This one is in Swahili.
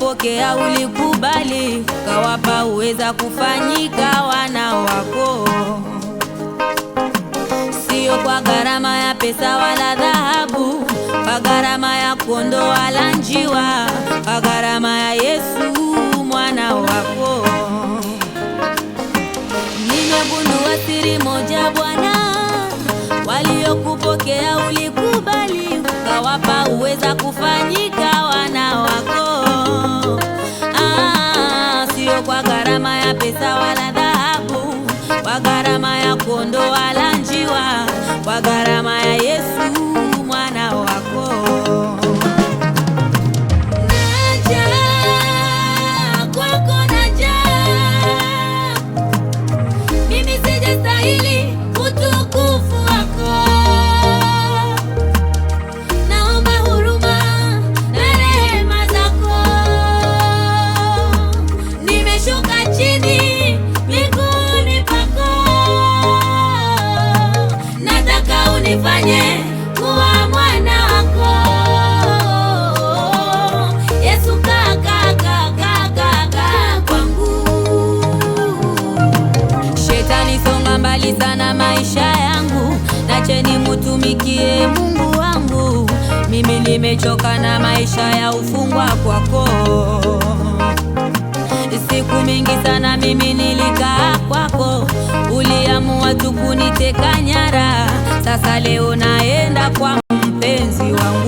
waliyokupokea ulikubali, kawapa uweza kufanyika wana wako. Sio kwa gharama ya pesa wala dhahabu, kwa gharama ya kondoo wala njiwa, kwa gharama ya Yesu mwana wako. Nimegundua siri moja Bwana, waliyokupokea ulikubali, kawapa uweza kufanyika wana wako. Sio kwa gharama ya pesa wala dhahabu, kwa gharama ya kondoo wala njiwa, kwa gharama ya Yesu mwana wako. Naja kwako, naja, mimi sijastahili utukufu wako. Naomba huruma na rehema zako. Nimeshuka chini miguuni pako, nataka unifanye kuwa mwana wako. Yesu kaka kwangu. Shetani songa mbali sana maisha yangu, nacheni mutumikie Mungu wangu. Mimi nimechoka na maisha ya ufungwa kwako. Siku mingi sana mimi nilikaa kwako, uliamua tu kuniteka nyara. Sasa leo naenda kwa mpenzi wangu.